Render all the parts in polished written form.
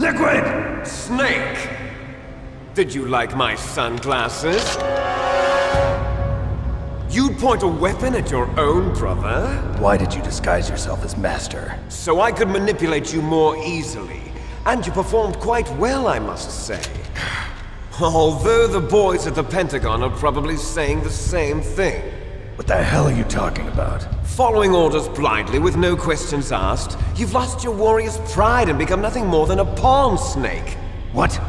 Liquid! Snake! Did you like my sunglasses? You'd point a weapon at your own brother? Why did you disguise yourself as Master? So I could manipulate you more easily. And you performed quite well, I must say. Although the boys at the Pentagon are probably saying the same thing. What the hell are you talking about? Following orders blindly with no questions asked, you've lost your warrior's pride and become nothing more than a pawn snake. What?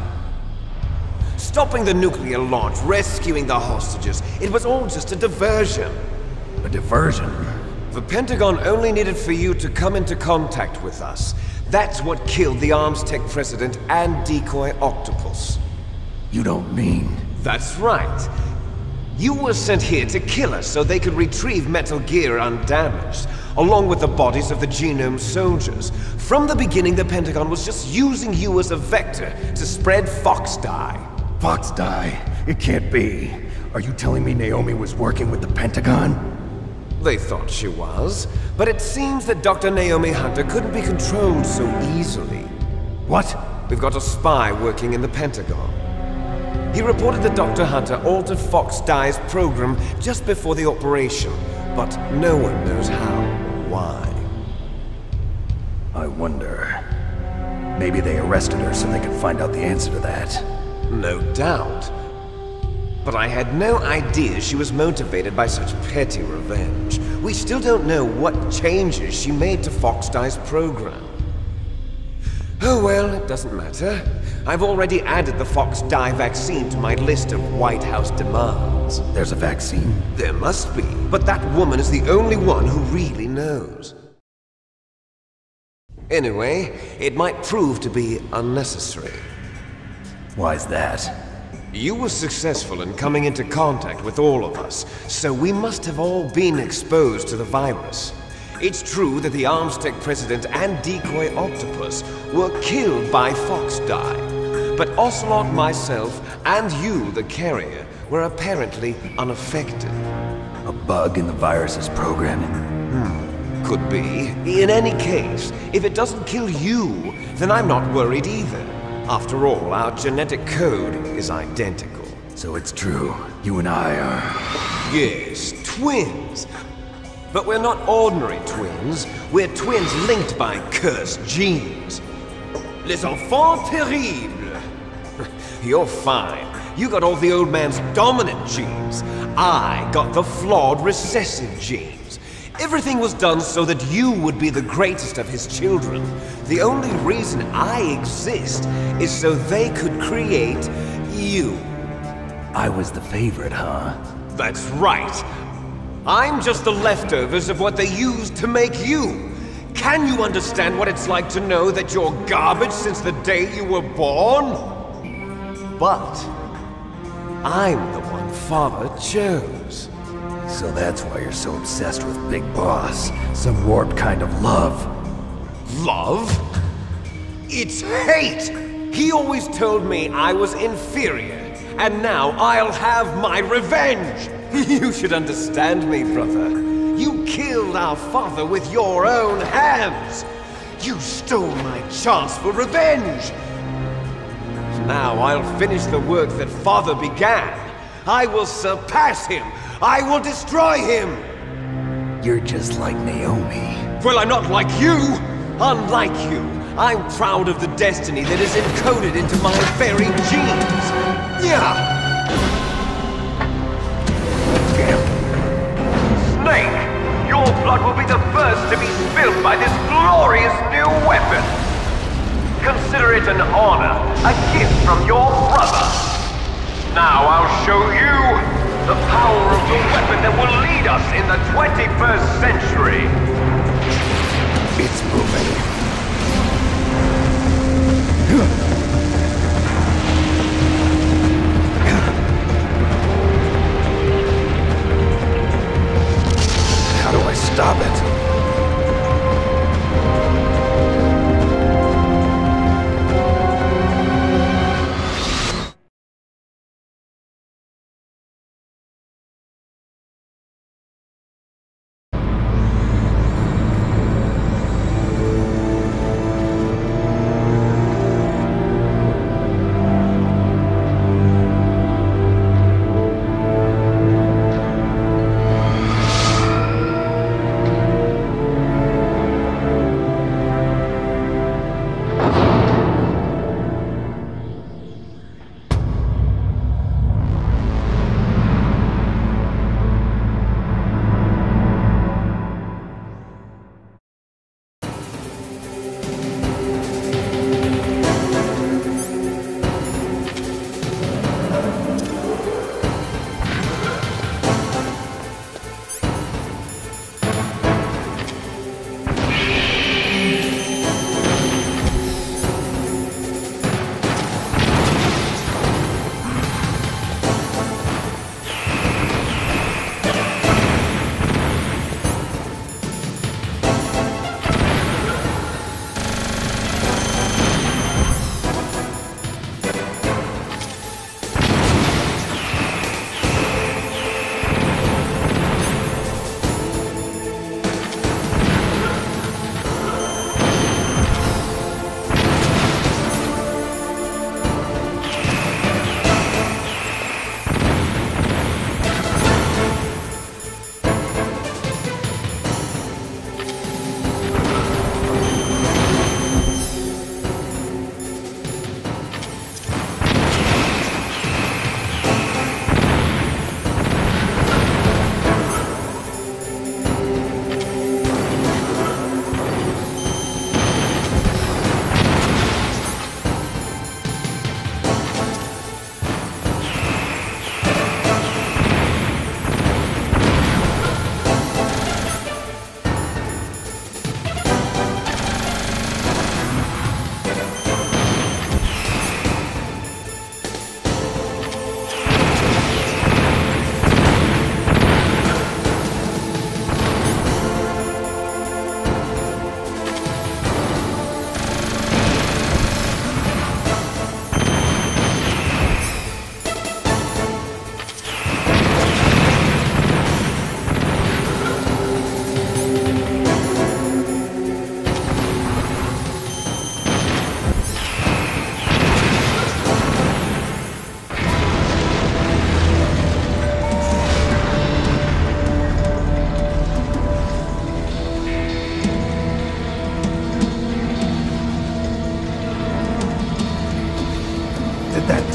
Stopping the nuclear launch, rescuing the hostages, it was all just a diversion. A diversion? The Pentagon only needed for you to come into contact with us. That's what killed the Arms Tech president and decoy octopus. You don't mean... That's right. You were sent here to kill us so they could retrieve Metal Gear undamaged, along with the bodies of the Genome soldiers. From the beginning, the Pentagon was just using you as a vector to spread Fox dye. Fox dye? It can't be. Are you telling me Naomi was working with the Pentagon? They thought she was, but it seems that Dr. Naomi Hunter couldn't be controlled so easily. What? We've got a spy working in the Pentagon. He reported that Dr. Hunter altered Fox Dye's program just before the operation, but no one knows how or why. I wonder... Maybe they arrested her so they could find out the answer to that. No doubt. But I had no idea she was motivated by such petty revenge. We still don't know what changes she made to Fox Dye's program. Oh well, it doesn't matter. I've already added the Fox Dye vaccine to my list of White House demands. There's a vaccine? There must be, but that woman is the only one who really knows. Anyway, it might prove to be unnecessary. Why's that? You were successful in coming into contact with all of us, so we must have all been exposed to the virus. It's true that the Arms Tech president and decoy octopus were killed by Fox Dye, but Ocelot, myself, and you, the carrier, were apparently unaffected. A bug in the virus's programming? Could be. In any case, if it doesn't kill you, then I'm not worried either. After all, our genetic code is identical. So it's true. You and I are... Yes, twins. But we're not ordinary twins. We're twins linked by cursed genes. Les enfants terribles. You're fine. You got all the old man's dominant genes. I got the flawed recessive genes. Everything was done so that you would be the greatest of his children. The only reason I exist is so they could create you. I was the favorite, huh? That's right. I'm just the leftovers of what they used to make you. Can you understand what it's like to know that you're garbage since the day you were born? But I'm the one Father chose. So that's why you're so obsessed with Big Boss. Some warped kind of love. Love? It's hate! He always told me I was inferior, and now I'll have my revenge! You should understand me, brother. You killed our father with your own hands! You stole my chance for revenge! Now I'll finish the work that Father began. I will surpass him! I will destroy him! You're just like Naomi. Well, I'm not like you! Unlike you, I'm proud of the destiny that is encoded into my very genes! Yeah! Snake! Your blood will be the first to be spilled by this glorious new weapon! Consider it an honor, a gift from your brother! Now I'll show you the power of the weapon that will lead us in the 21st century! It's moving. How do I stop it?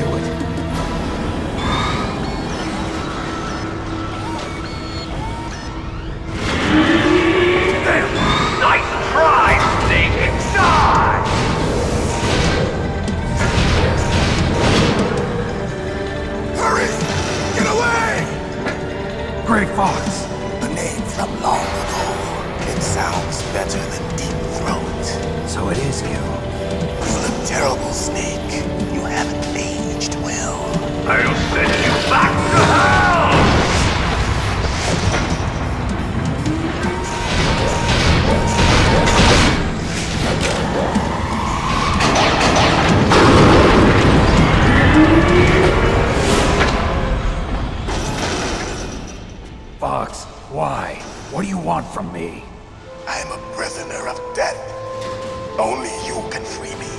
do it. Damn! Nice try, Snake! Die! Hurry! Get away! Great Fox! A name from long ago. It sounds better than Deep Throat. So it is you. You look terrible, Snake. You haven't aged well. I'll send you back to hell! Fox, why? What do you want from me? I'm a prisoner of death. Only you can free me.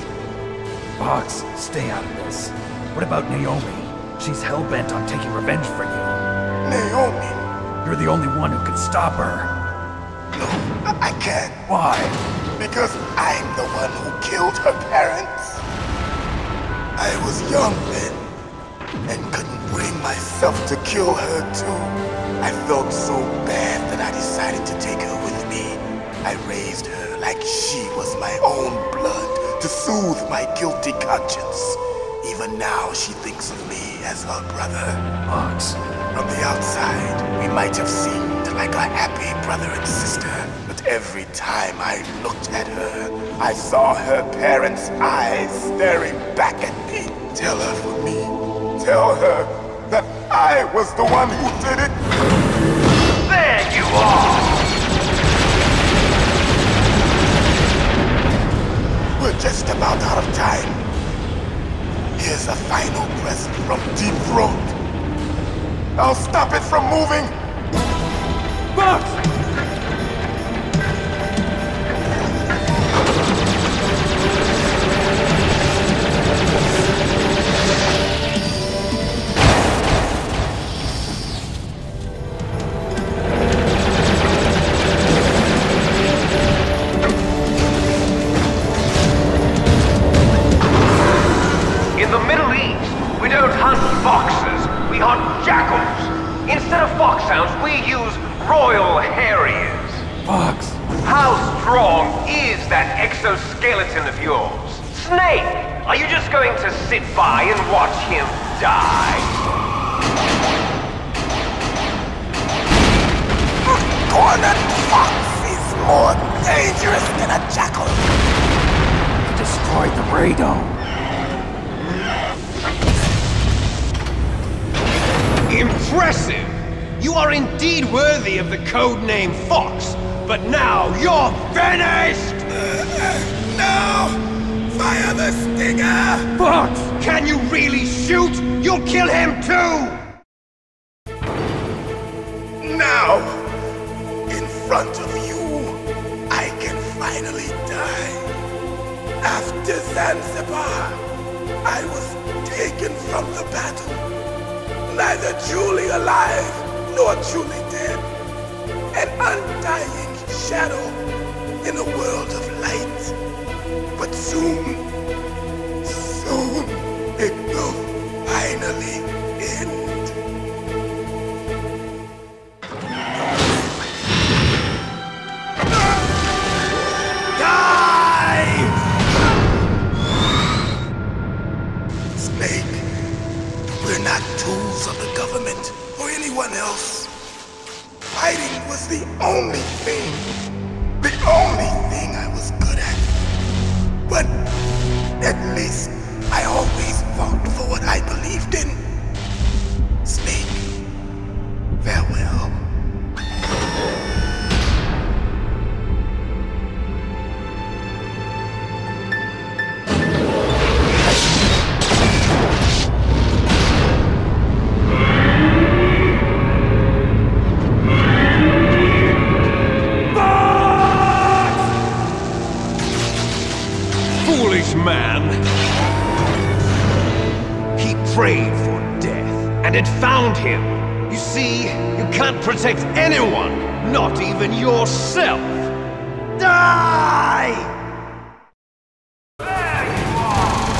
Fox, stay out of this. What about Naomi? She's hell-bent on taking revenge for you. Naomi? You're the only one who can stop her. No, I can't. Why? Because I'm the one who killed her parents. I was young then, and couldn't bring myself to kill her too. I felt so bad that I decided to take her with me. I raised her like she was my own blood to soothe my guilty conscience. Even now she thinks of me as her brother. Fox. From the outside, we might have seemed like a happy brother and sister, but every time I looked at her, I saw her parents' eyes staring back at me. Tell her for me. Tell her that I was the one who did it. There you are! We're just about out of time. Here's a final present from Deep Throat. I'll stop it from moving. Fox! In the Middle East, we don't hunt foxes, we hunt jackals. Instead of foxhounds, we use royal harriers. Fox! How strong is that exoskeleton of yours? Snake, are you just going to sit by and watch him die? Cornered fox is more dangerous than a jackal. You destroyed the radome. Impressive! You are indeed worthy of the codename Fox, but now you're finished! No! Fire the stinger! Fox! Can you really shoot? You'll kill him too! Now! In front of you, I can finally die. After Zanzibar, I was taken from the battle. Neither truly alive, nor truly dead. An undying shadow in a world of light. But soon, soon, it will finally end. Die! Snake. We're not tools of the government or anyone else. Fighting was the only thing I was good at. But at least I always fought for what I believed in. Snake, farewell. Man. He prayed for death, and it found him. You see, you can't protect anyone, not even yourself. Die! There you are!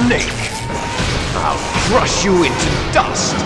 snake! I'll crush you into dust!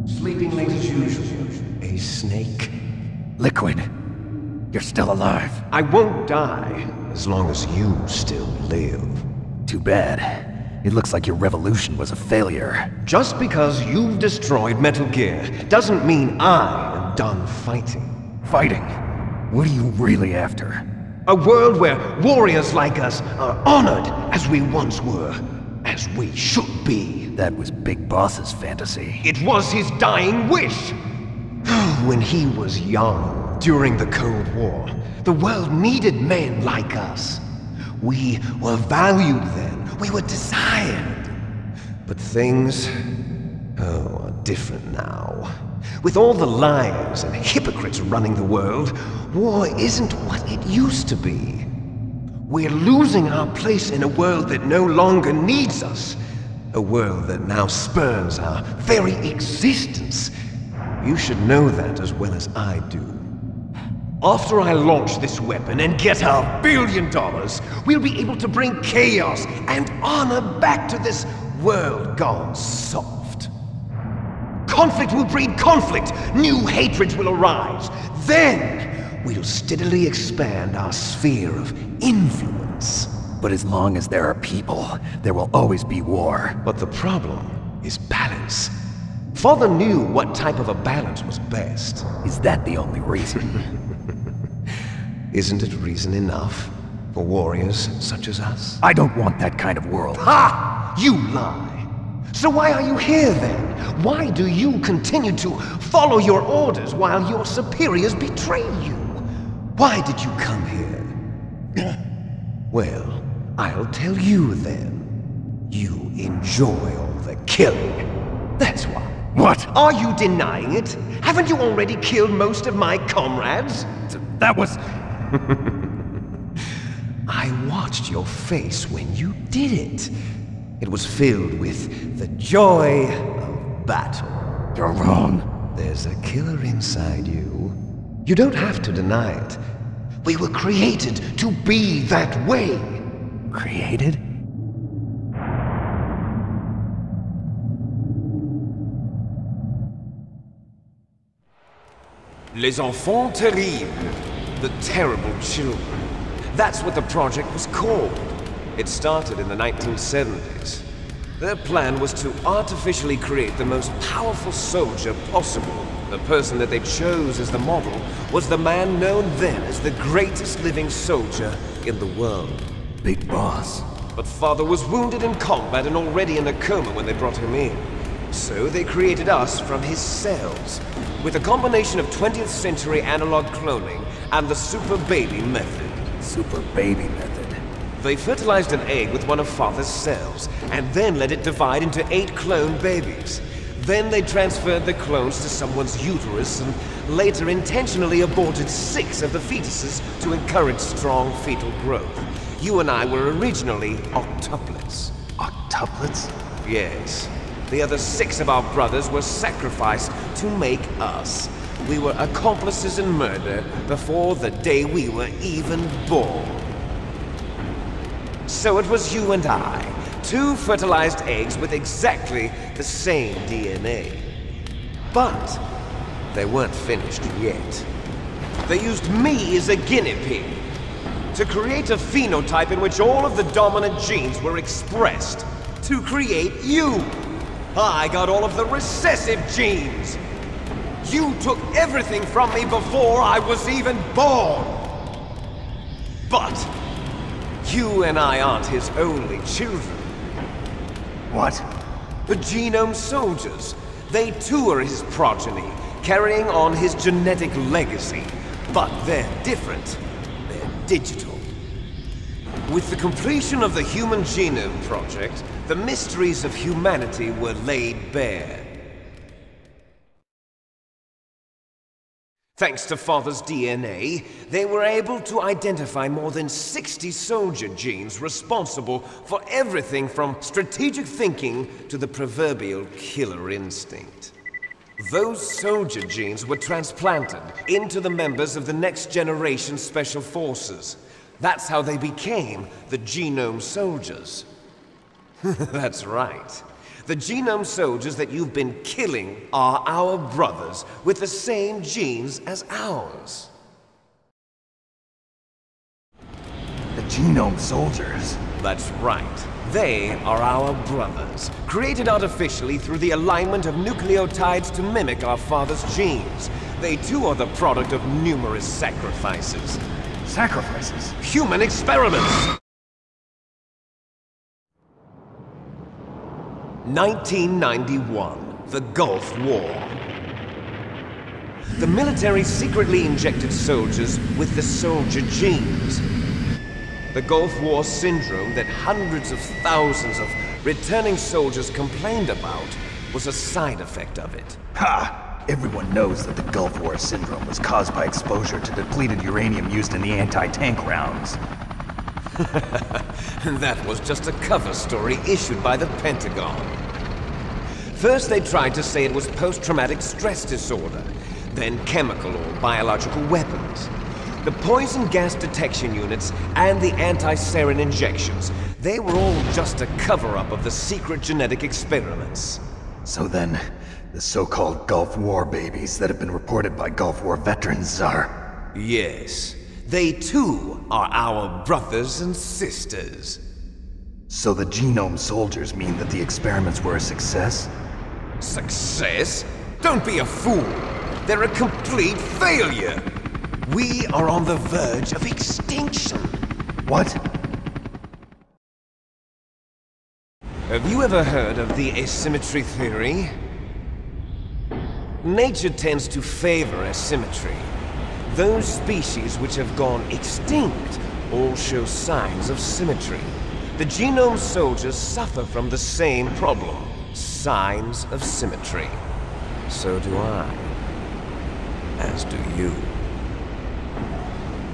Sleeping late as usual, a snake. Liquid, you're still alive. I won't die, as long as you still live. Too bad. It looks like your revolution was a failure. Just because you've destroyed Metal Gear doesn't mean I am done fighting. Fighting? What are you really after? A world where warriors like us are honored as we once were, as we should be. That was Big Boss's fantasy. It was his dying wish! When he was young, during the Cold War, the world needed men like us. We were valued then. We were desired. But things, are different now. With all the liars and hypocrites running the world, war isn't what it used to be. We're losing our place in a world that no longer needs us. A world that now spurns our very existence. You should know that as well as I do. After I launch this weapon and get our $1 billion, we'll be able to bring chaos and honor back to this world gone soft. Conflict will breed conflict. New hatreds will arise. Then we'll steadily expand our sphere of influence. But as long as there are people, there will always be war. But the problem is balance. Father knew what type of a balance was best. Is that the only reason? Isn't it reason enough for warriors such as us? I don't want that kind of world. Ha! You lie! So why are you here then? Why do you continue to follow your orders while your superiors betray you? Why did you come here? Well, I'll tell you then. You enjoy all the killing. That's why. What? Are you denying it? Haven't you already killed most of my comrades? That was... I watched your face when you did it. It was filled with the joy of battle. You're wrong. There's a killer inside you. You don't have to deny it. We were created to be that way. Created? Les enfants terribles. The terrible children. That's what the project was called. It started in the 1970s. Their plan was to artificially create the most powerful soldier possible. The person that they chose as the model was the man known then as the greatest living soldier in the world. Big Boss. But Father was wounded in combat and already in a coma when they brought him in. So they created us from his cells, with a combination of 20th century analog cloning and the super baby method. Super baby method. They fertilized an egg with one of Father's cells, and then let it divide into 8 clone babies. Then they transferred the clones to someone's uterus, and later intentionally aborted 6 of the fetuses to encourage strong fetal growth. You and I were originally octuplets. Octuplets? Yes. The other 6 of our brothers were sacrificed to make us. We were accomplices in murder before the day we were even born. So it was you and I, 2 fertilized eggs with exactly the same DNA. But they weren't finished yet. They used me as a guinea pig to create a phenotype in which all of the dominant genes were expressed to create you. I got all of the recessive genes. You took everything from me before I was even born. But you and I aren't his only children. What? The Genome Soldiers. They too are his progeny, carrying on his genetic legacy. But they're different. They're digital. With the completion of the Human Genome Project, the mysteries of humanity were laid bare. Thanks to Father's DNA, they were able to identify more than 60 soldier genes responsible for everything from strategic thinking to the proverbial killer instinct. Those soldier genes were transplanted into the members of the next generation Special Forces. That's how they became the Genome Soldiers. That's right. The Genome Soldiers that you've been killing are our brothers with the same genes as ours. The Genome Soldiers? That's right. They are our brothers, created artificially through the alignment of nucleotides to mimic our father's genes. They too are the product of numerous sacrifices. Sacrifices? Human experiments! 1991, the Gulf War. The military secretly injected soldiers with the soldier genes. The Gulf War syndrome that hundreds of thousands of returning soldiers complained about was a side effect of it. Ha! Everyone knows that the Gulf War syndrome was caused by exposure to depleted uranium used in the anti-tank rounds. That was just a cover story issued by the Pentagon. First they tried to say it was post-traumatic stress disorder, then chemical or biological weapons. The poison gas detection units and the anti-sarin injections, they were all just a cover-up of the secret genetic experiments. So then, the so-called Gulf War babies that have been reported by Gulf War veterans are... Yes. They too are our brothers and sisters. So the Genome Soldiers mean that the experiments were a success? Success? Don't be a fool! They're a complete failure! We are on the verge of extinction! What? Have you ever heard of the asymmetry theory? Nature tends to favor asymmetry. Those species which have gone extinct all show signs of symmetry. The Genome Soldiers suffer from the same problem, signs of symmetry. So do I. As do you.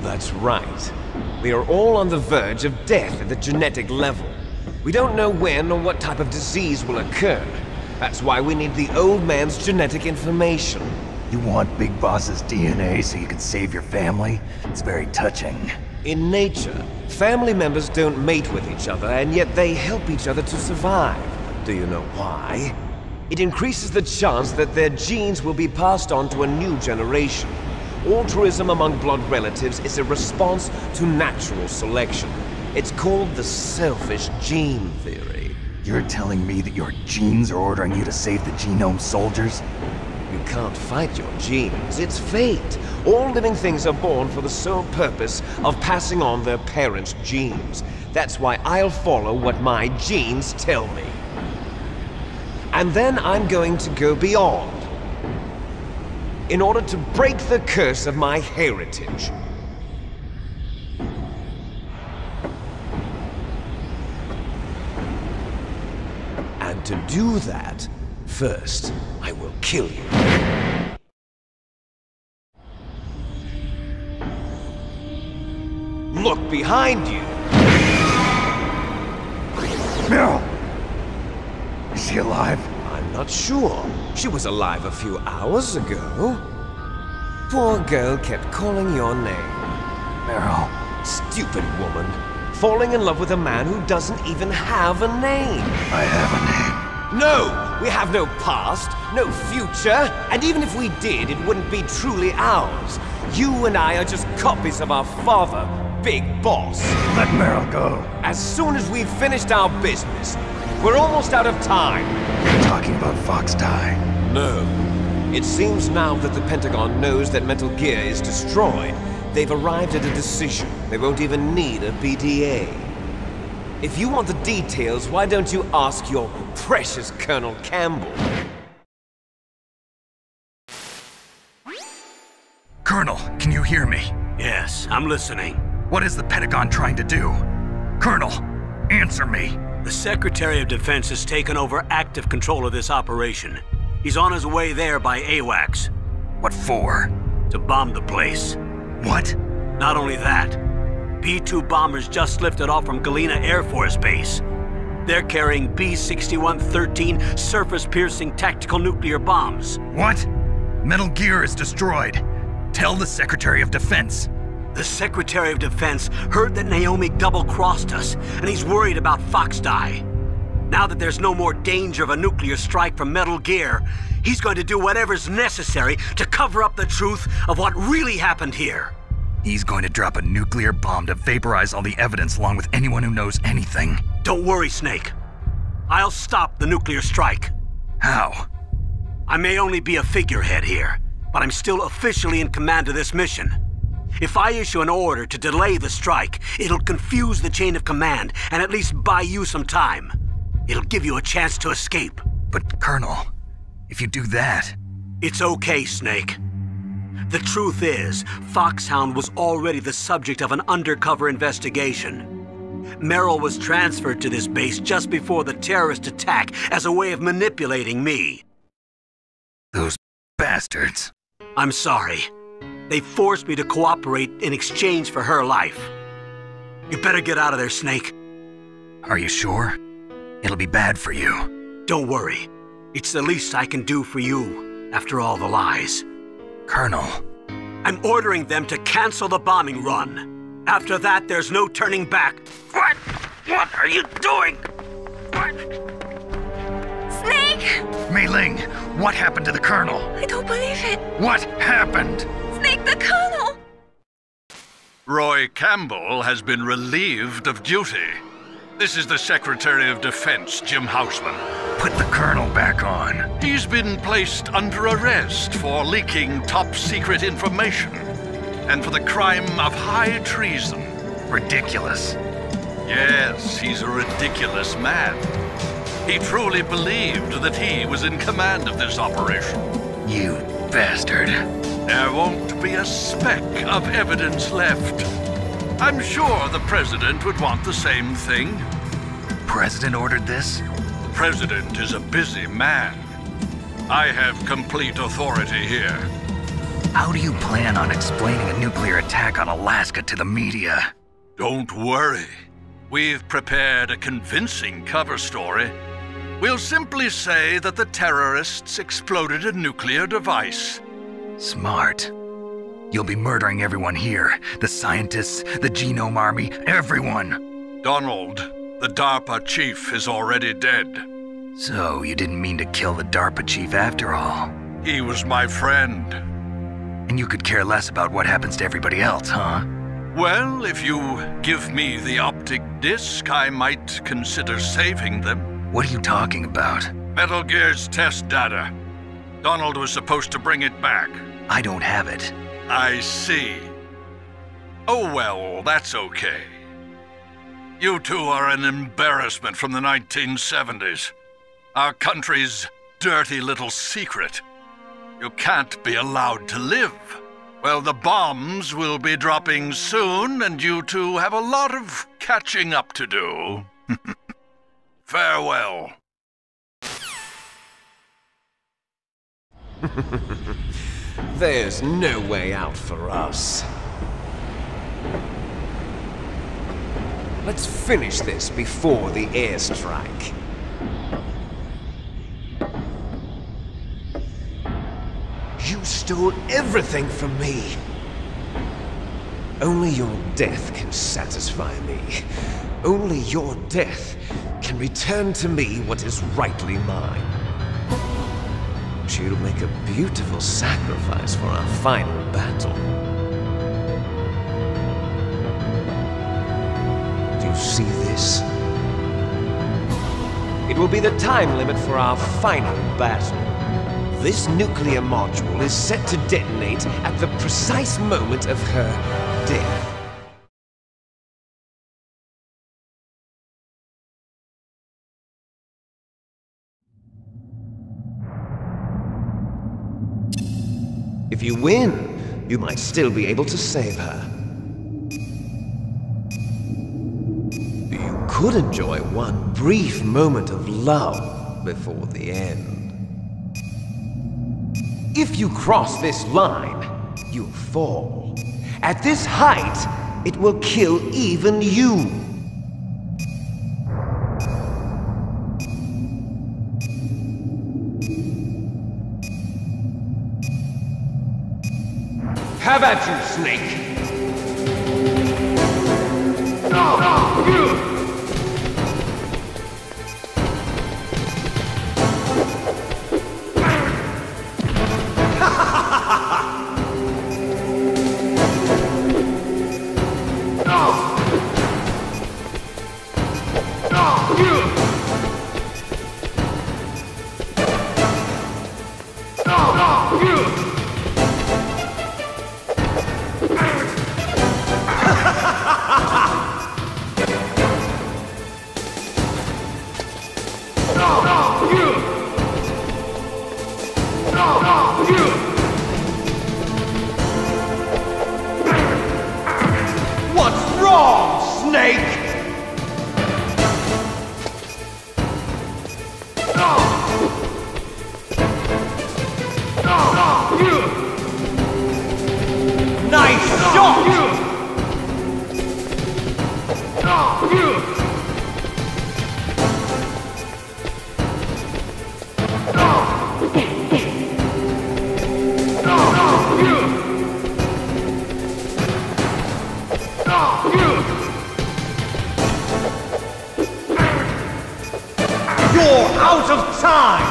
That's right. We are all on the verge of death at the genetic level. We don't know when or what type of disease will occur. That's why we need the old man's genetic information. You want Big Boss's DNA so you can save your family? It's very touching. In nature, family members don't mate with each other, and yet they help each other to survive. Do you know why? It increases the chance that their genes will be passed on to a new generation. Altruism among blood relatives is a response to natural selection. It's called the selfish gene theory. You're telling me that your genes are ordering you to save the Genome Soldiers? You can't fight your genes. It's fate. All living things are born for the sole purpose of passing on their parents' genes. That's why I'll follow what my genes tell me. And then I'm going to go beyond, in order to break the curse of my heritage. And to do that, first, I will kill you. Look behind you! Meryl! Is she alive? I'm not sure. She was alive a few hours ago. Poor girl kept calling your name. Meryl. Stupid woman. Falling in love with a man who doesn't even have a name. I have a name. No! We have no past, no future, and even if we did, it wouldn't be truly ours. You and I are just copies of our father, Big Boss. Let Meryl go. As soon as we've finished our business, we're almost out of time. You're talking about FOXHOUND. No. It seems now that the Pentagon knows that Metal Gear is destroyed, they've arrived at a decision. They won't even need a BDA. If you want the details, why don't you ask your precious Colonel Campbell? Colonel, can you hear me? Yes, I'm listening. What is the Pentagon trying to do? Colonel, answer me. The Secretary of Defense has taken over active control of this operation. He's on his way there by AWACS. What for? To bomb the place. What? Not only that, B-2 bombers just lifted off from Galena Air Force Base. They're carrying B-6113 surface-piercing tactical nuclear bombs. What? Metal Gear is destroyed. Tell the Secretary of Defense. The Secretary of Defense heard that Naomi double-crossed us, and he's worried about FOXHOUND. Now that there's no more danger of a nuclear strike from Metal Gear, he's going to do whatever's necessary to cover up the truth of what really happened here. He's going to drop a nuclear bomb to vaporize all the evidence along with anyone who knows anything. Don't worry, Snake. I'll stop the nuclear strike. How? I may only be a figurehead here, but I'm still officially in command of this mission. If I issue an order to delay the strike, it'll confuse the chain of command and at least buy you some time. It'll give you a chance to escape. But, Colonel, if you do that... It's okay, Snake. The truth is, FOXHOUND was already the subject of an undercover investigation. Meryl was transferred to this base just before the terrorist attack as a way of manipulating me. Those bastards. I'm sorry. They forced me to cooperate in exchange for her life. You better get out of there, Snake. Are you sure? It'll be bad for you. Don't worry. It's the least I can do for you, after all the lies. Colonel. I'm ordering them to cancel the bombing run. After that, there's no turning back. What? What are you doing? What? Snake! Mei Ling, what happened to the Colonel? I don't believe it. What happened? Snake, the Colonel! Roy Campbell has been relieved of duty. This is the Secretary of Defense, Jim Houseman. Put the Colonel back on. He's been placed under arrest for leaking top-secret information and for the crime of high treason. Ridiculous. Yes, he's a ridiculous man. He truly believed that he was in command of this operation. You bastard. There won't be a speck of evidence left. I'm sure the President would want the same thing. President ordered this? The President is a busy man. I have complete authority here. How do you plan on explaining a nuclear attack on Alaska to the media? Don't worry. We've prepared a convincing cover story. We'll simply say that the terrorists exploded a nuclear device. Smart. You'll be murdering everyone here. The scientists, the Genome Army, everyone. Donald, the DARPA chief, is already dead. So you didn't mean to kill the DARPA chief after all? He was my friend. And you could care less about what happens to everybody else, huh? Well, if you give me the optic disc, I might consider saving them. What are you talking about? Metal Gear's test data. Donald was supposed to bring it back. I don't have it. I see. Oh well, that's okay. You two are an embarrassment from the 1970s. Our country's dirty little secret. You can't be allowed to live. Well, the bombs will be dropping soon, and you two have a lot of catching up to do. Farewell. There's no way out for us. Let's finish this before the airstrike. You stole everything from me. Only your death can satisfy me. Only your death can return to me what is rightly mine. she'll make a beautiful sacrifice for our final battle. Do you see this? It will be the time limit for our final battle. This nuclear module is set to detonate at the precise moment of her death. If you win, you might still be able to save her. You could enjoy one brief moment of love before the end. If you cross this line, you'll fall. At this height, it will kill even you. Have at you, Snake! What's wrong, Snake? Nice shot! You're out of time!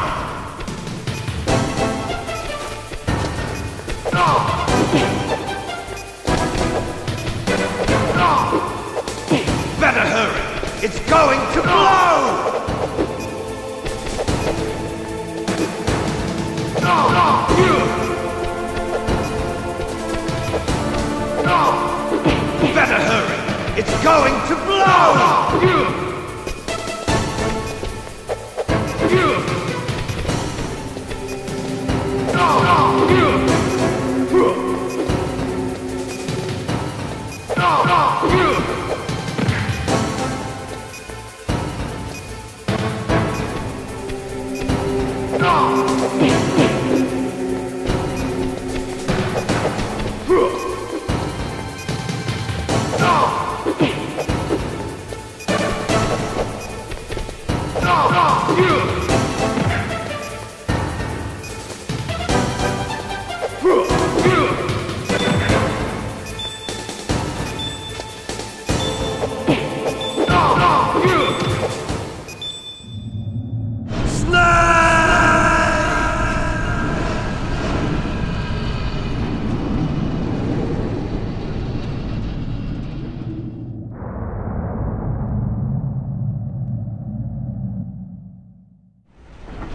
Better hurry! It's going to blow! Better hurry! It's going to blow!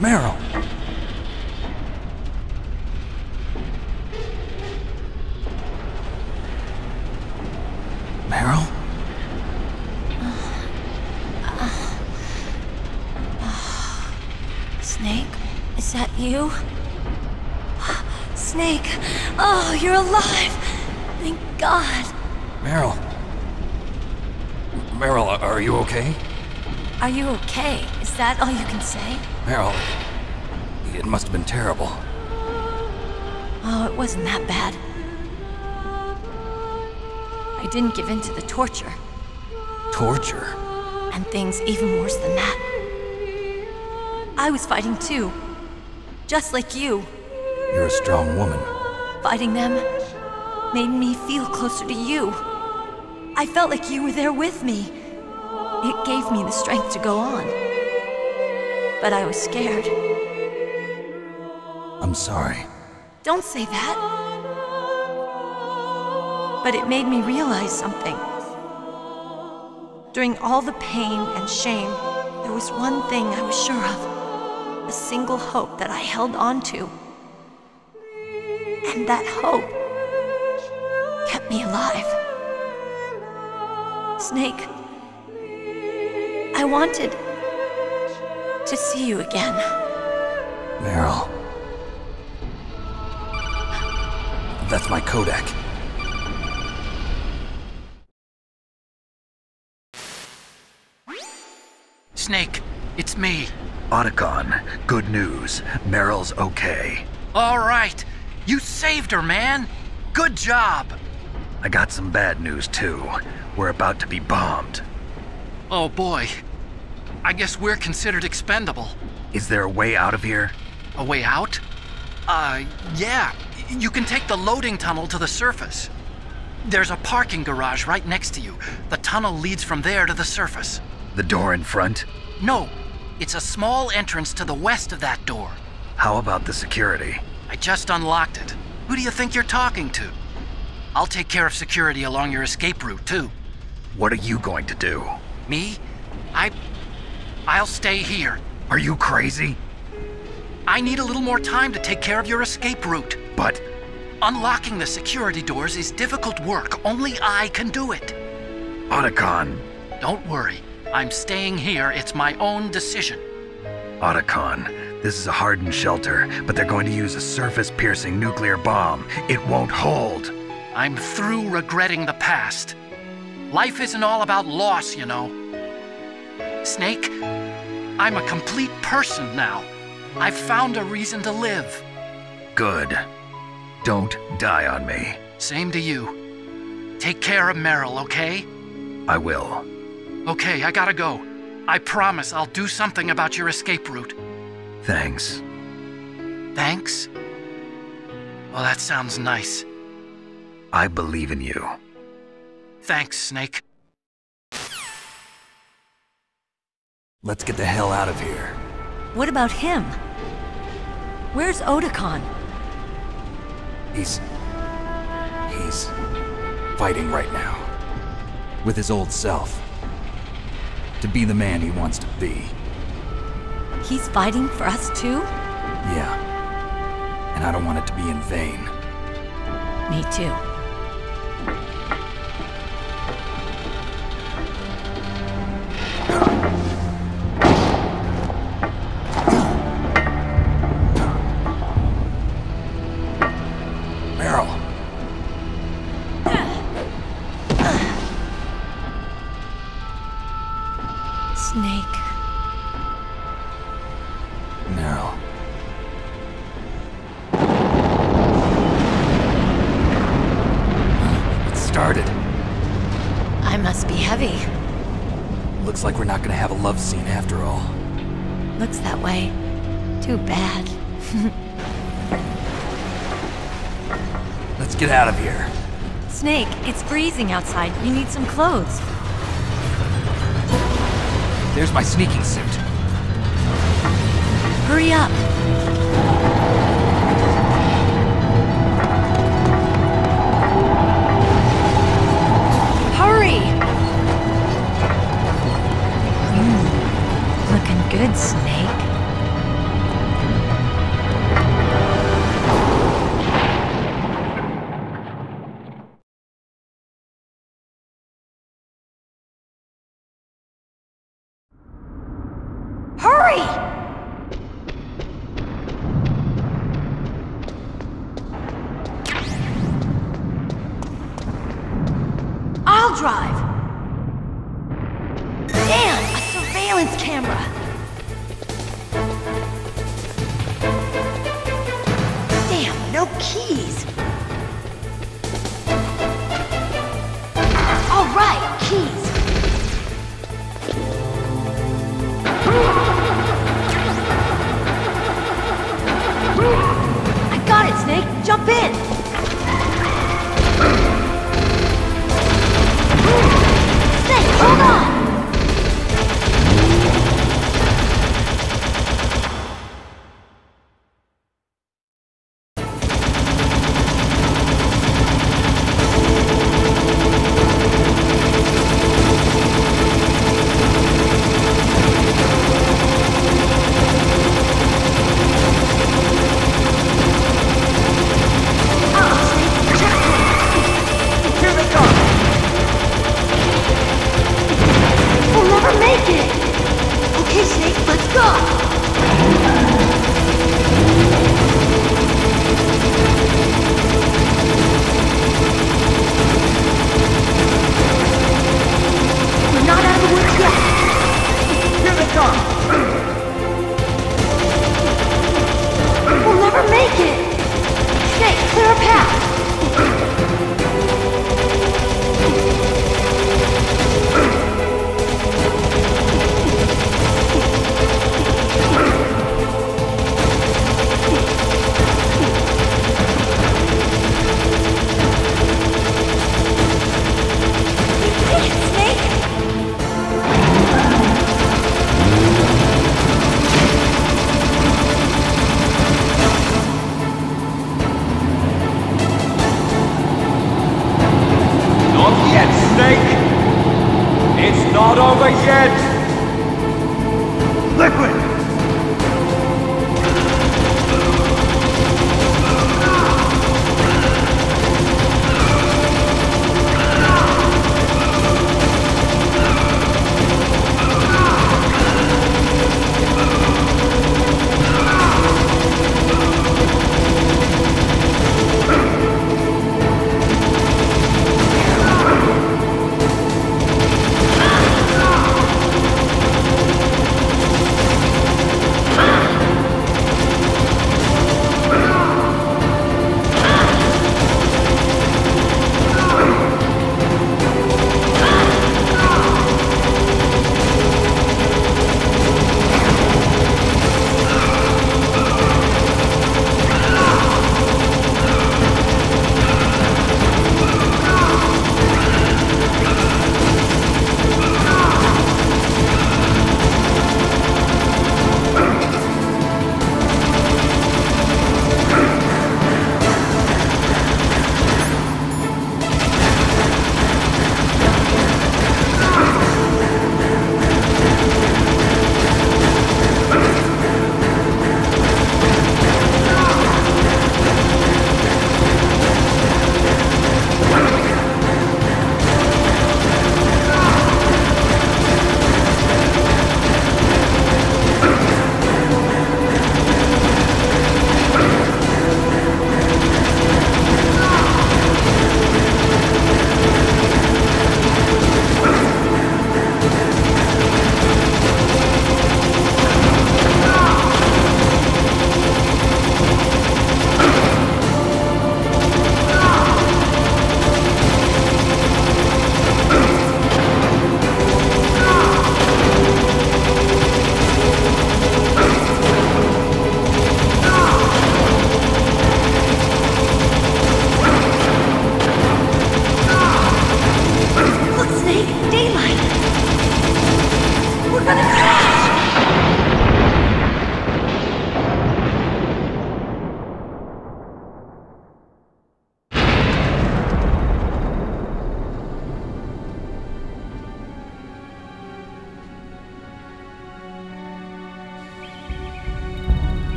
Meryl! Meryl? Snake, is that you? Snake, oh, you're alive! Thank God. Meryl? Meryl, are you okay? Are you okay? Is that all you can say? Meryl, it must have been terrible. Oh, it wasn't that bad. I didn't give in to the torture. Torture? And things even worse than that. I was fighting too. Just like you. You're a strong woman. Fighting them made me feel closer to you. I felt like you were there with me. It gave me the strength to go on. But I was scared. I'm sorry. Don't say that. But it made me realize something. During all the pain and shame, there was one thing I was sure of. A single hope that I held on to. And that hope kept me alive. Snake, I wanted to see you again. Meryl. That's my Kodak. Snake, it's me. Otacon, good news. Meryl's okay. All right. You saved her, man. Good job. I got some bad news, too. We're about to be bombed. Oh, boy. I guess we're considered expendable. Is there a way out of here? A way out? Yeah. You can take the loading tunnel to the surface. There's a parking garage right next to you. The tunnel leads from there to the surface. The door in front? No. It's a small entrance to the west of that door. How about the security? I just unlocked it. Who do you think you're talking to? I'll take care of security along your escape route, too. What are you going to do? Me? I'll stay here. Are you crazy? I need a little more time to take care of your escape route. But... unlocking the security doors is difficult work. Only I can do it. Otacon. Don't worry. I'm staying here. It's my own decision. Otacon, this is a hardened shelter, but they're going to use a surface-piercing nuclear bomb. It won't hold. I'm through regretting the past. Life isn't all about loss, you know. Snake, I'm a complete person now. I've found a reason to live. Good. Don't die on me. Same to you. Take care of Meryl, okay? I will. Okay, I gotta go. I promise I'll do something about your escape route. Thanks. Thanks? Well, that sounds nice. I believe in you. Thanks, Snake. Let's get the hell out of here. What about him? Where's Otacon? He's fighting right now. With his old self. To be the man he wants to be. He's fighting for us too? Yeah. And I don't want it to be in vain. Me too. Meryl. Snake. Meryl. It started. I must be heavy. Looks like we're not gonna have a love scene after all. Looks that way. Too bad. Let's get out of here. Snake, it's freezing outside. You need some clothes. There's my sneaking suit. Hurry up. Hurry! Looking good, Snake. Hurry! I'll drive. Damn, a surveillance camera. Damn, no keys. All right, keys. I got it, Snake. Jump in. Snake, hold on. place yet! Liquid!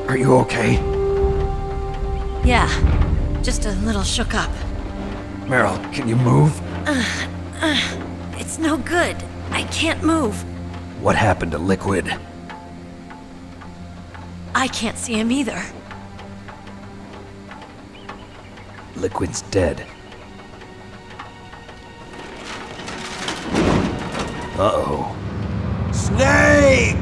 Are you okay? Yeah, just a little shook up. Meryl, can you move? It's no good. I can't move. What happened to Liquid? I can't see him either. Liquid's dead. Uh-oh. Snake!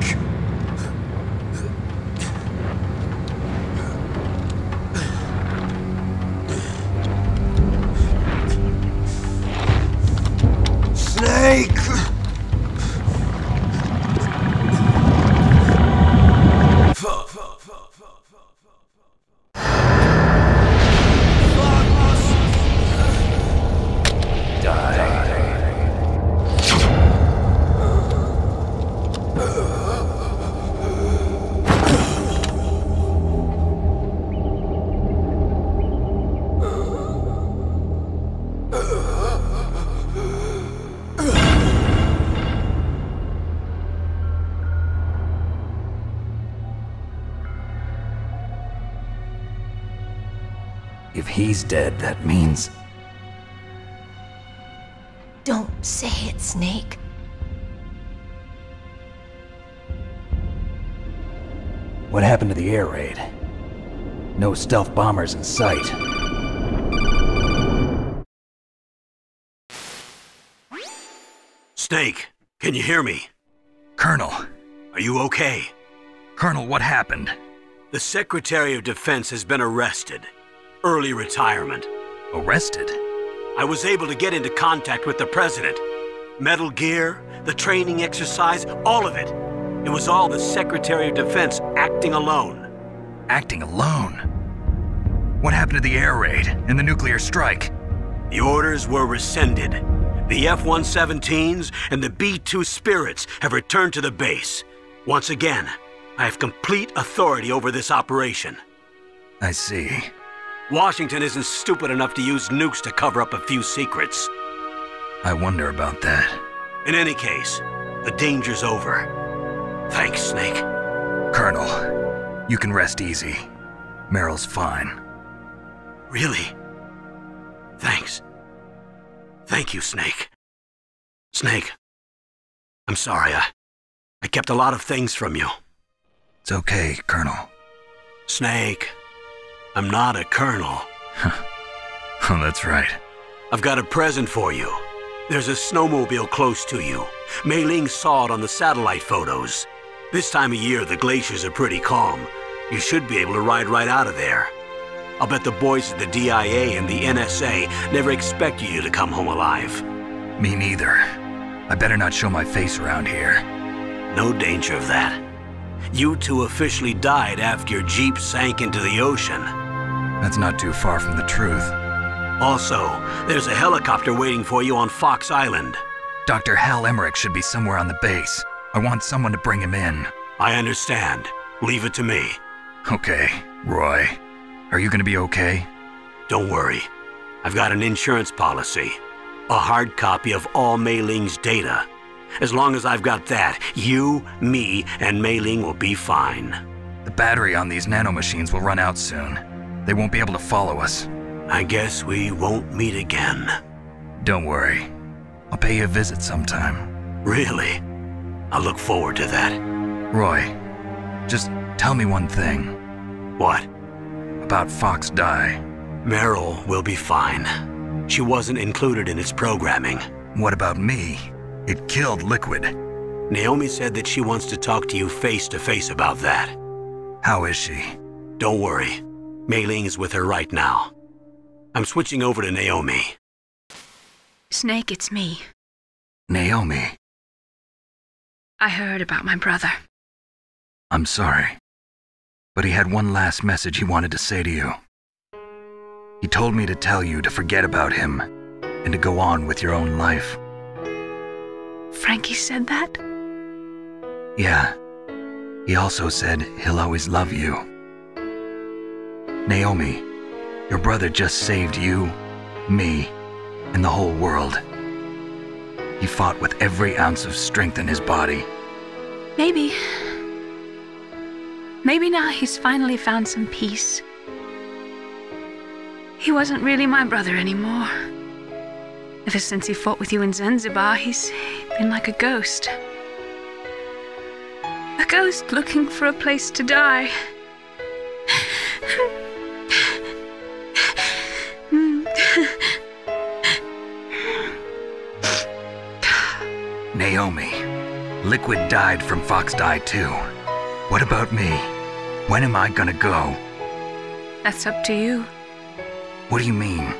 Snake! If he's dead, that means... Don't say it, Snake. What happened to the air raid? No stealth bombers in sight. Snake, can you hear me? Colonel. Are you okay? Colonel, what happened? The Secretary of Defense has been arrested. Early retirement. Arrested? I was able to get into contact with the President. Metal Gear, the training exercise, all of it. It was all the Secretary of Defense acting alone. Acting alone? What happened to the air raid and the nuclear strike? The orders were rescinded. The F-117s and the B-2 Spirits have returned to the base. Once again, I have complete authority over this operation. I see. Washington isn't stupid enough to use nukes to cover up a few secrets. I wonder about that. In any case, the danger's over. Thanks, Snake. Colonel, you can rest easy. Meryl's fine. Really? Thanks. Thank you, Snake. Snake, I'm sorry. I kept a lot of things from you. It's okay, Colonel. Snake, I'm not a colonel. Oh, that's right. I've got a present for you. There's a snowmobile close to you. Mei Ling saw it on the satellite photos. This time of year, the glaciers are pretty calm. You should be able to ride right out of there. I'll bet the boys at the DIA and the NSA never expected you to come home alive. Me neither. I better not show my face around here. No danger of that. You two officially died after your Jeep sank into the ocean. That's not too far from the truth. Also, there's a helicopter waiting for you on Fox Island. Dr. Hal Emmerich should be somewhere on the base. I want someone to bring him in. I understand. Leave it to me. Okay, Roy. Are you gonna be okay? Don't worry. I've got an insurance policy. A hard copy of all Mei Ling's data. As long as I've got that, you, me, and Mei Ling will be fine. The battery on these nanomachines will run out soon. They won't be able to follow us. I guess we won't meet again. Don't worry. I'll pay you a visit sometime. Really? I look forward to that. Roy, just tell me one thing. What? About Fox Die. Meryl will be fine. She wasn't included in its programming. What about me? It killed Liquid. Naomi said that she wants to talk to you face to face about that. How is she? Don't worry. Mei Ling is with her right now. I'm switching over to Naomi. Snake, it's me. Naomi. I heard about my brother. I'm sorry. But he had one last message he wanted to say to you. He told me to tell you to forget about him and to go on with your own life. Frankie said that? Yeah. He also said he'll always love you. Naomi, your brother just saved you, me, and the whole world. He fought with every ounce of strength in his body. Maybe. Maybe now he's finally found some peace. He wasn't really my brother anymore. Ever since he fought with you in Zanzibar, he's been like a ghost. A ghost looking for a place to die. Naomi, Liquid died from Fox Die too. What about me? When am I gonna go? That's up to you. What do you mean?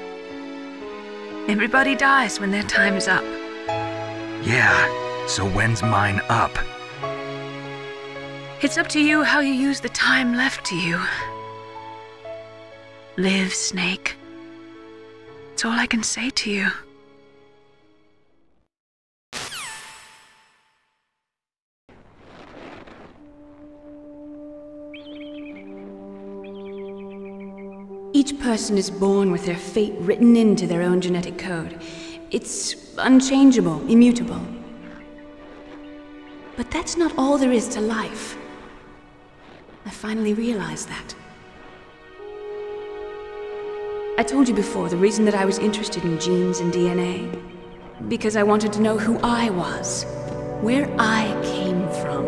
Everybody dies when their time is up. Yeah, so when's mine up? It's up to you how you use the time left to you. Live, Snake. That's all I can say to you. Each person is born with their fate written into their own genetic code. It's unchangeable, immutable. But that's not all there is to life. I finally realized that. I told you before the reason that I was interested in genes and DNA. Because I wanted to know who I was, where I came from.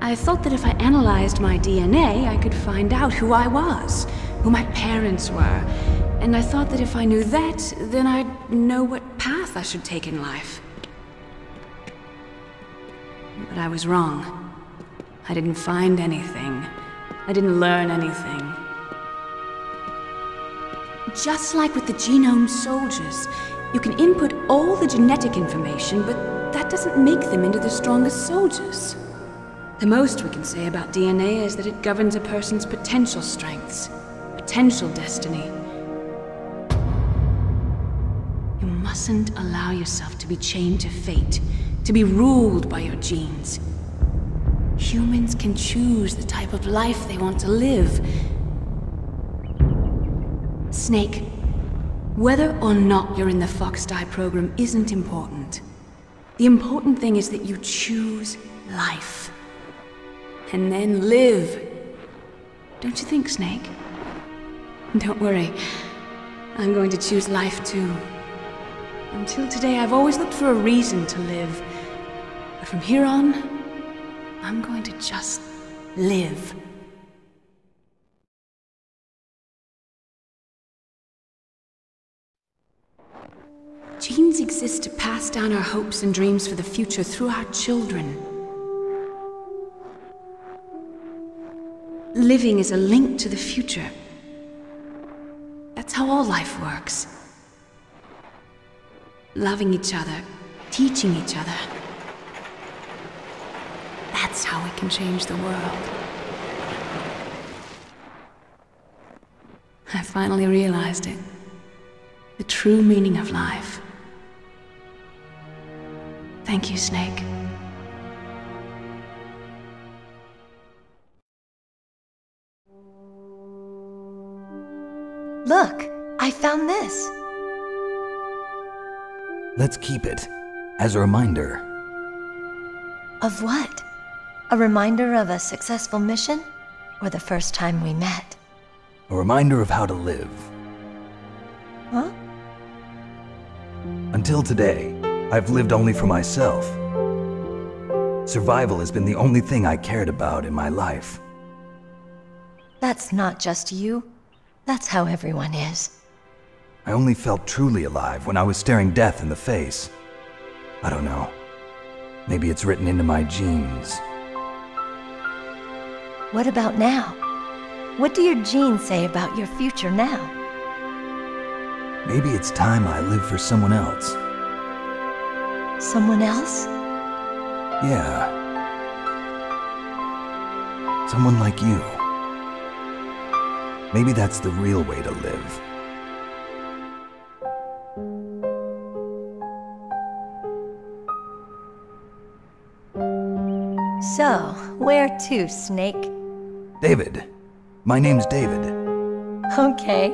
I thought that if I analyzed my DNA, I could find out who I was, who my parents were, and I thought that if I knew that, then I'd know what path I should take in life. But I was wrong. I didn't find anything. I didn't learn anything. Just like with the genome soldiers, you can input all the genetic information, but that doesn't make them into the strongest soldiers. The most we can say about DNA is that it governs a person's potential strengths, potential destiny. mustn't allow yourself to be chained to fate, to be ruled by your genes. Humans can choose the type of life they want to live. Snake, whether or not you're in the FOXHOUND program isn't important. The important thing is that you choose life. And then live. Don't you think, Snake? Don't worry. I'm going to choose life too. Until today, I've always looked for a reason to live. But from here on, I'm going to just live. Genes exist to pass down our hopes and dreams for the future through our children. Living is a link to the future. That's how all life works. Loving each other, teaching each other. That's how we can change the world. I finally realized it. The true meaning of life. Thank you, Snake. Look, I found this. Let's keep it as a reminder. Of what? A reminder of a successful mission? Or the first time we met? A reminder of how to live. Huh? Until today, I've lived only for myself. Survival has been the only thing I cared about in my life. That's not just you. That's how everyone is. I only felt truly alive when I was staring death in the face. I don't know. Maybe it's written into my genes. What about now? What do your genes say about your future now? Maybe it's time I live for someone else. Someone else? Yeah. Someone like you. Maybe that's the real way to live. So, where to, Snake? David. My name's David. Okay.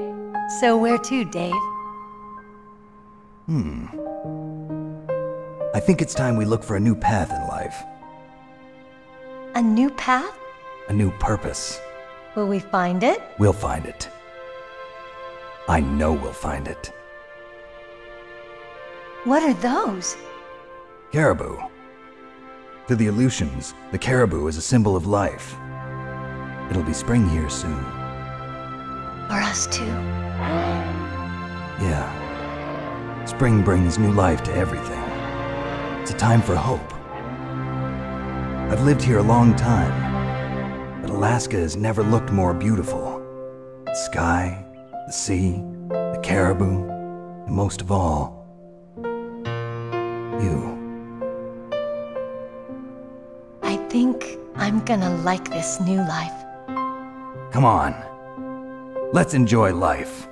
So where to, Dave? I think it's time we look for a new path in life. A new path? A new purpose. Will we find it? We'll find it. I know we'll find it. What are those? Caribou. To the Aleutians, the caribou is a symbol of life. It'll be spring here soon. For us too. Yeah. Spring brings new life to everything. It's a time for hope. I've lived here a long time, but Alaska has never looked more beautiful. The sky, the sea, the caribou, and most of all, you. I think I'm gonna like this new life. Come on. Let's enjoy life.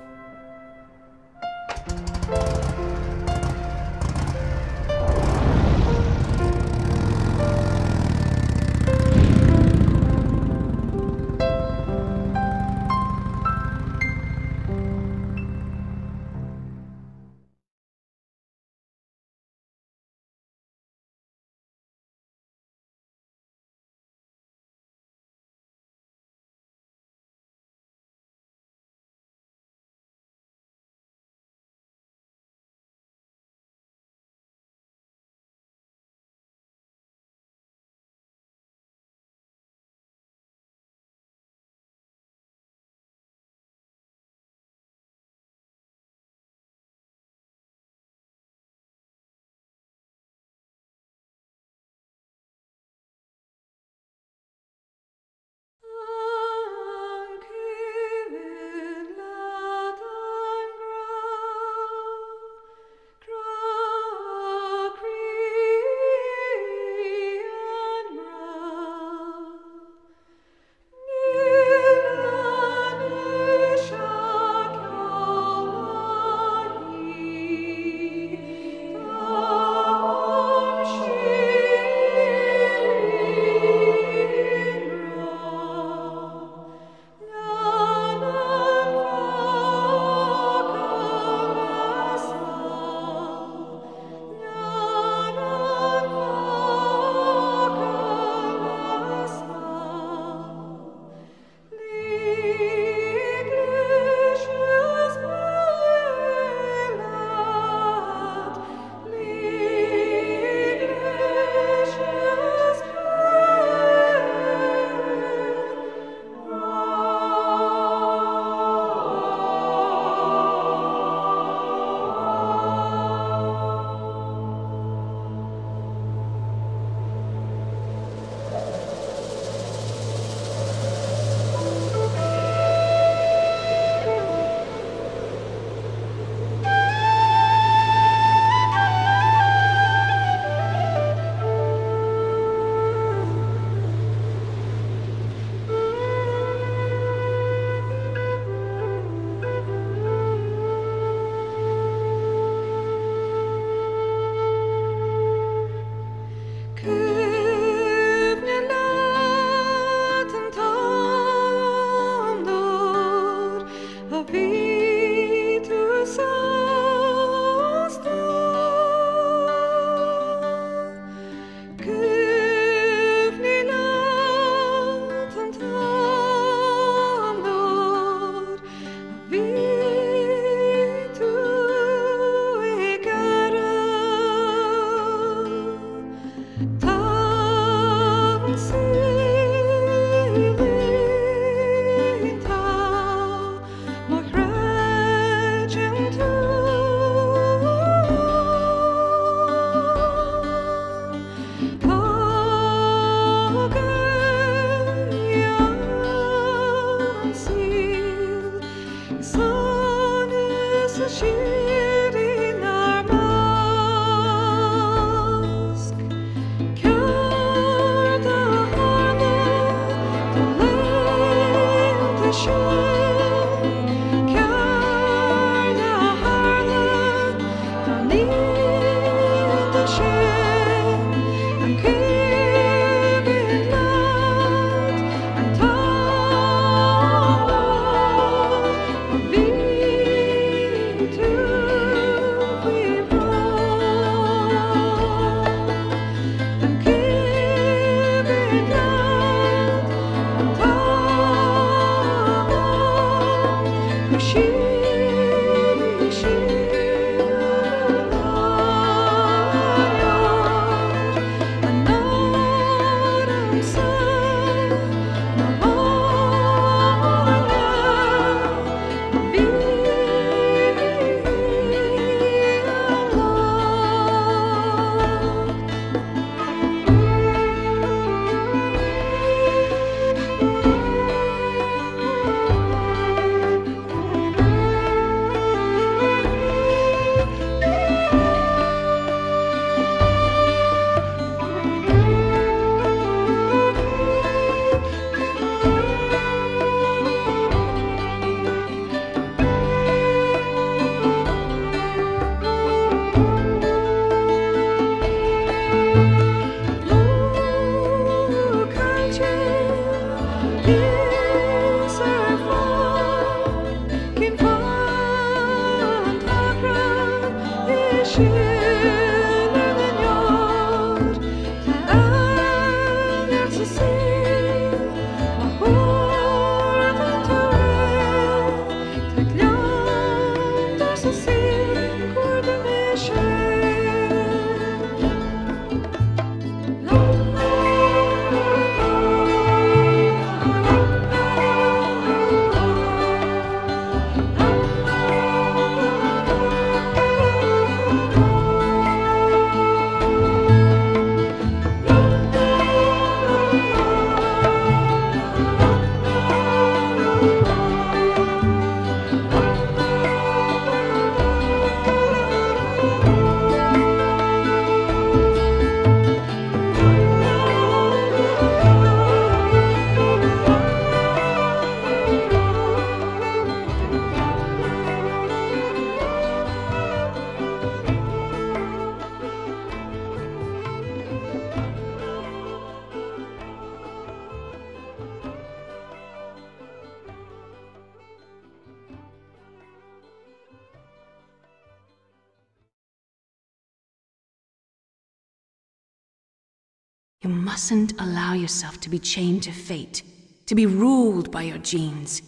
You mustn't allow yourself to be chained to fate, to be ruled by your genes.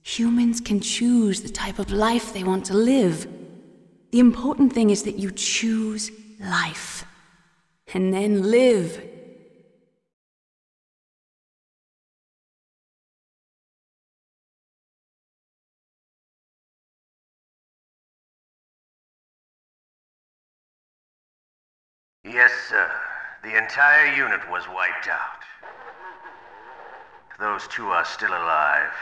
Humans can choose the type of life they want to live. The important thing is that you choose life, and then live. Yes, sir. The entire unit was wiped out. Those two are still alive.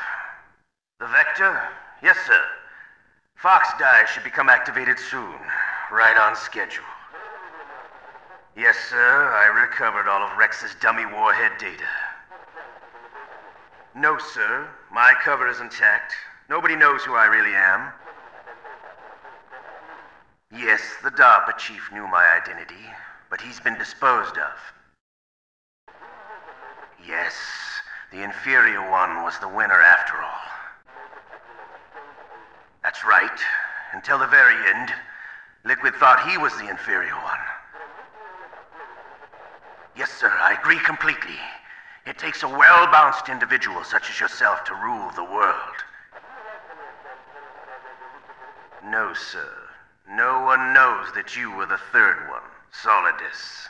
The Vector? Yes, sir. FOXHOUND should become activated soon. Right on schedule. Yes, sir. I recovered all of Rex's dummy warhead data. No, sir. My cover is intact. Nobody knows who I really am. Yes, the DARPA chief knew my identity, but he's been disposed of. Yes, the inferior one was the winner after all. That's right. Until the very end, Liquid thought he was the inferior one. Yes, sir, I agree completely. It takes a well-balanced individual such as yourself to rule the world. No, sir. No one knows that you were the third one, Solidus.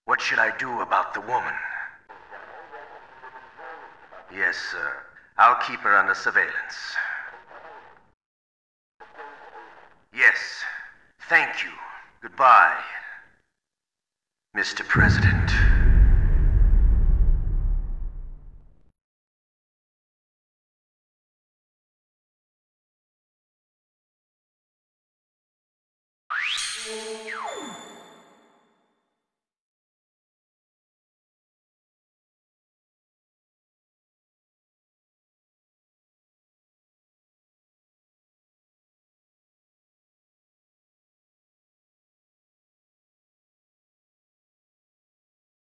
What should I do about the woman? Yes, sir. I'll keep her under surveillance. Yes. Thank you. Goodbye, Mr. President.